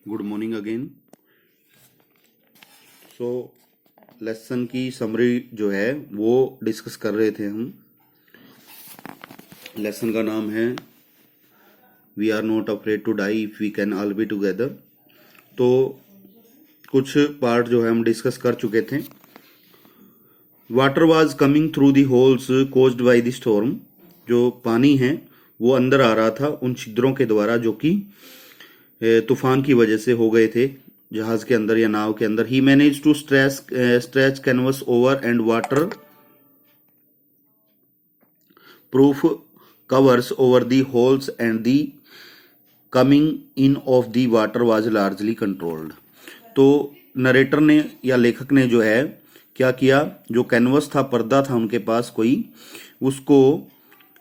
Good morning again. So lesson की summary जो है वो डिस्कस कर रहे थे हम। लेसन का नाम है we are not afraid to die if we can all be together. तो कुछ पार्ट जो है हम डिस्कस कर चुके थे। Water was coming through the holes caused by the storm. जो पानी है वो अंदर आ रहा था उन छिद्रों के द्वारा जो कि तूफान की वजह से हो गए थे जहाज के अंदर या नाव के अंदर। He managed to stretch canvas over and waterproof covers over the holes and the coming in of the water was largely controlled. तो नरेटर ने या लेखक ने जो है क्या किया, जो कैनवस था, पर्दा था उनके पास कोई, उसको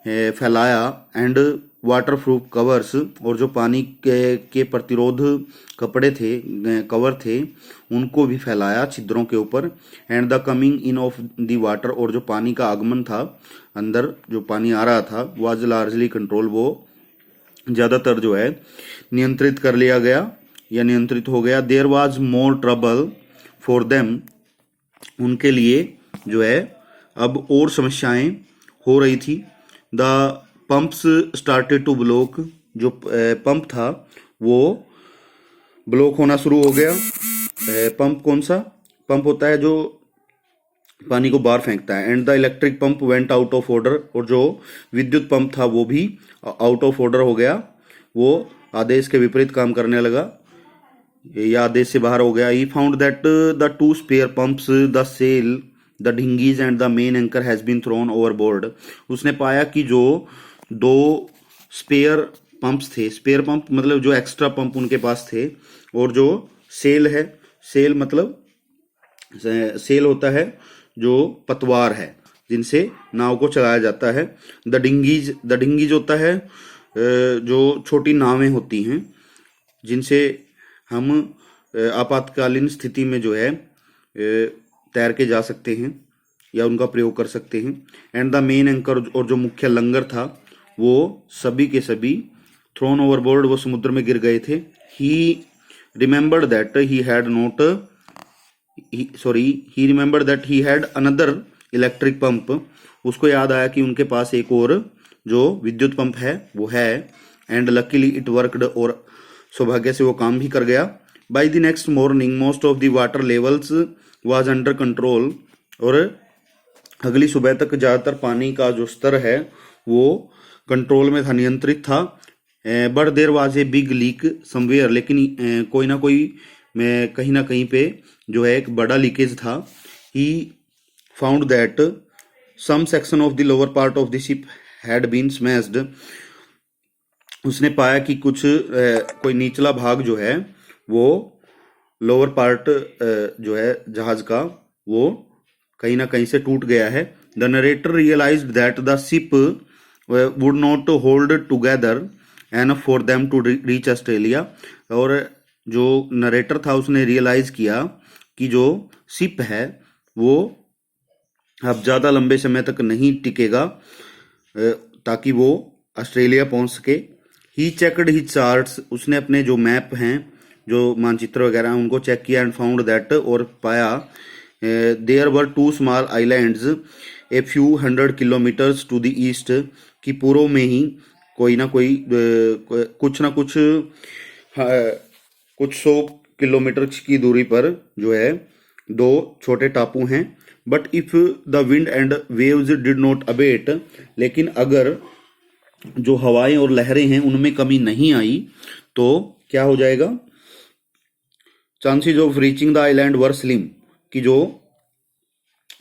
फैलाया एंड वाटर प्रूफ कवर्स, और जो पानी के प्रतिरोध कपड़े थे, कवर थे, उनको भी फैलाया छिद्रों के ऊपर। And the coming in of the water, और जो पानी का आगमन था अंदर, जो पानी आ रहा था, वाज लार्जली कंट्रोल, वो ज़्यादातर जो है नियंत्रित कर लिया गया या नियंत्रित हो गया। There was more trouble for them, उनके लिए जो है अब और समस्याएं हो रही थी। The pumps started to block, जो पंप था वो ब्लॉक होना शुरू हो गया। पंप कौन सा पंप होता है? जो पानी को बाहर फेंकता है। And the electric pump went out of order, और जो विद्युत पंप था वो भी आउट ऑफ ऑर्डर हो गया, वो आदेश के विपरीत काम करने लगा या आदेश से बाहर हो गया। He found that the two spare pumps, the sail, the dinghies and the main anchor has been thrown overboard. उसने पाया कि जो दो स्पेयर पंप्स थे, स्पेयर पंप मतलब जो एक्स्ट्रा पंप उनके पास थे, और जो सेल है, सेल मतलब सेल होता है जो पतवार है जिनसे नाव को चलाया जाता है। द डिंगीज होता है जो छोटी नावें होती हैं जिनसे हम आपातकालीन स्थिति में जो है तैर के जा सकते हैं या उनका प्रयोग कर सकते हैं। एंड द मेन एंकर, और जो मुख्य लंगर था, वो सभी के सभी थ्रोन ओवरबोर्ड, वो समुद्र में गिर गए थे। ही remembered that he had another electric pump. उसको याद आया कि उनके पास एक और जो विद्युत पंप है वो है। एंड लकीली इट वर्कड, और सौभाग्य से वो काम भी कर गया। By the next morning most of the water levels was under control, और अगली सुबह तक ज़्यादातर पानी का जो स्तर है वो कंट्रोल में था, नियंत्रित था। But there was a big leak somewhere, लेकिन कोई ना कोई कहीं ना कहीं पे जो है एक बड़ा लीकेज था। He found that some section of the lower part of the ship had been smashed. उसने पाया कि कुछ कोई निचला भाग जो है वो लोअर पार्ट जो है जहाज का, वो कहीं ना कहीं से टूट गया है। The narrator realised that the ship would not hold together enough for them to reach Australia. और जो नरेटर था उसने रियलाइज किया कि जो शिप है वो अब ज़्यादा लंबे समय तक नहीं टिकेगा ताकि वो ऑस्ट्रेलिया पहुंच सके। ही चेकड ही चार्ट्स, उसने अपने जो मैप हैं, जो मानचित्र वगैरह हैं, उनको चेक किया। एंड फाउंड दैट, और पाया there were two small islands a few hundred kilometres to the east, कि पूर्व में ही कोई ना कोई कुछ ना कुछ कुछ 100 किलोमीटर की दूरी पर जो है दो छोटे टापू हैं। But if the wind and waves did not abate, लेकिन अगर जो हवाएं और लहरें हैं उनमें कमी नहीं आई तो क्या हो जाएगा? Chances of reaching the island were slim, कि जो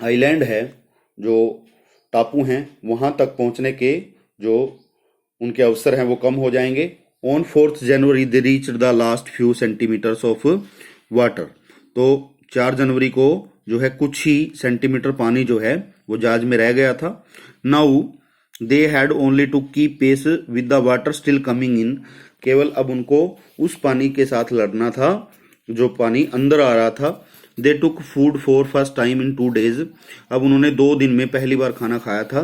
आइलैंड है, जो टापू हैं, वहां तक पहुंचने के जो उनके अवसर हैं वो कम हो जाएंगे। On 4 January they reach the last few centimetres of water. तो 4 जनवरी को जो है कुछ ही सेंटीमीटर पानी जो है वो जहाज में रह गया था। Now they had only to keep pace with the water still coming in, केवल अब उनको उस पानी के साथ लड़ना था जो पानी अंदर आ रहा था। They took food for first time in 2 days, अब उन्होंने 2 दिन में पहली बार खाना खाया था।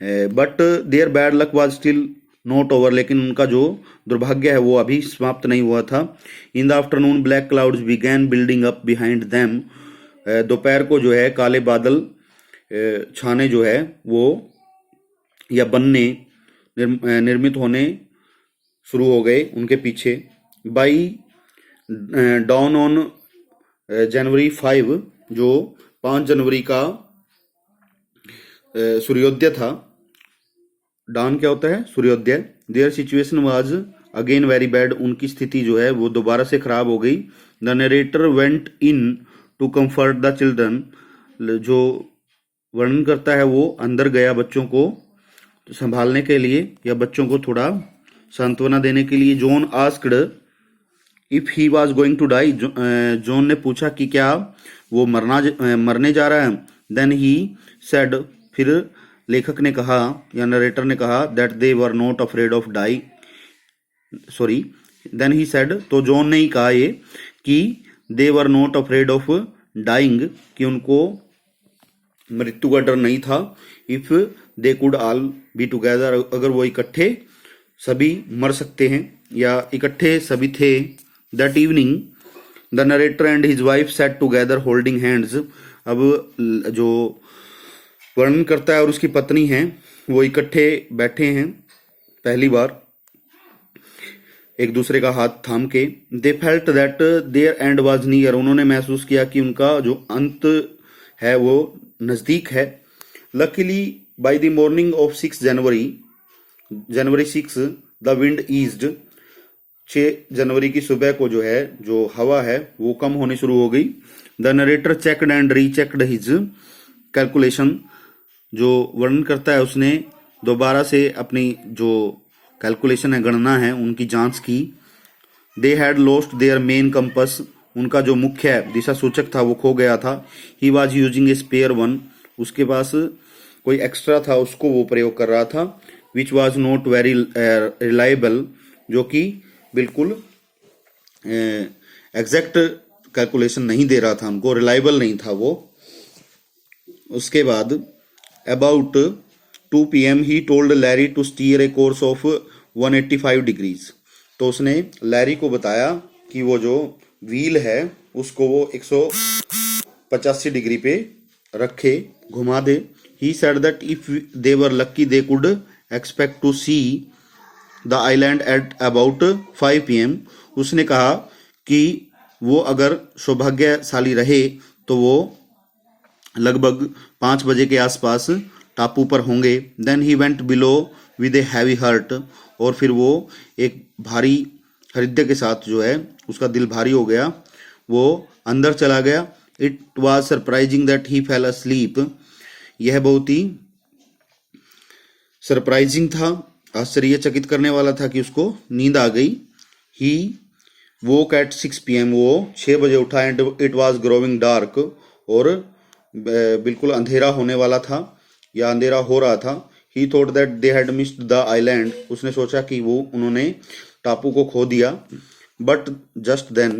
But there bad luck was still not over, लेकिन उनका जो दुर्भाग्य है वो अभी समाप्त नहीं हुआ था। In the afternoon black clouds began building up behind them, दोपहर को जो है काले बादल छाने जो है वो या बनने निर्मित होने शुरू हो गए उनके पीछे। बाई डाउन ऑन जनवरी 5, जो 5 जनवरी का सूर्योदय था। डाउन क्या होता है? सूर्योदय। There situation was again very bad, उनकी स्थिति जो है वो दोबारा से खराब हो गई। The narrator went in to comfort the children, जो वर्णन करता है वो अंदर गया बच्चों को संभालने के लिए या बच्चों को थोड़ा सांत्वना देने के लिए। John asked if he was going to die, John ने पूछा कि क्या वो मरने जा रहा है। देन ही सेड, फिर लेखक ने कहा या नरेटर ने कहा that they were not afraid of die, sorry, then he said, तो जॉन ने ही कहा ये कि they were not afraid of dying, कि उनको मृत्यु का डर नहीं था। If they could all be together, अगर वो इकट्ठे सभी मर सकते हैं या इकट्ठे सभी थे। That evening the narrator and his wife set together holding hands, अब जो वर्णन करता है और उसकी पत्नी है वो इकट्ठे बैठे हैं पहली बार एक दूसरे का हाथ थाम के। They felt that their end was near, उन्होंने महसूस किया कि उनका जो अंत है वो नजदीक है। Luckily by the morning of 6 January 6 the wind eased, 6 जनवरी की सुबह को जो है जो हवा है वो कम होनी शुरू हो गई। The narrator checked and rechecked his calculation, जो वर्णन करता है उसने दोबारा से अपनी जो कैलकुलेशन है, गणना है, उनकी जांच की। They had lost their main compass, उनका जो मुख्य दिशा सूचक था वो खो गया था। He was using a spare one, उसके पास कोई एक्स्ट्रा था उसको वो प्रयोग कर रहा था। Which was not very reliable, जो कि बिल्कुल एग्जैक्ट कैलकुलेशन नहीं दे रहा था उनको, रिलायबल नहीं था वो। उसके बाद about 2 PM he told Larry to steer a course of 185 degrees, तो उसने लैरी को बताया कि वो जो व्हील है उसको वो 185 डिग्री पे रखे, घुमा दे। He said that if they were lucky they could expect to see the island at about 5 PM, उसने कहा कि वो अगर सौभाग्यशाली रहे तो वो लगभग 5 बजे के आसपास टापू पर होंगे। Then he went below with a heavy heart, और फिर वो एक भारी हृदय के साथ जो है उसका दिल भारी हो गया, वो अंदर चला गया। It was surprising that he fail asleep, यह बहुत ही सरप्राइजिंग था, आश्चर्यचकित करने वाला था कि उसको नींद आ गई। ही वोक एट 6 PM, वो 6 बजे उठा। And it was growing dark, और बिल्कुल अंधेरा होने वाला था या अंधेरा हो रहा था। ही thought that they had missed the island, उसने सोचा कि वो उन्होंने टापू को खो दिया। But just then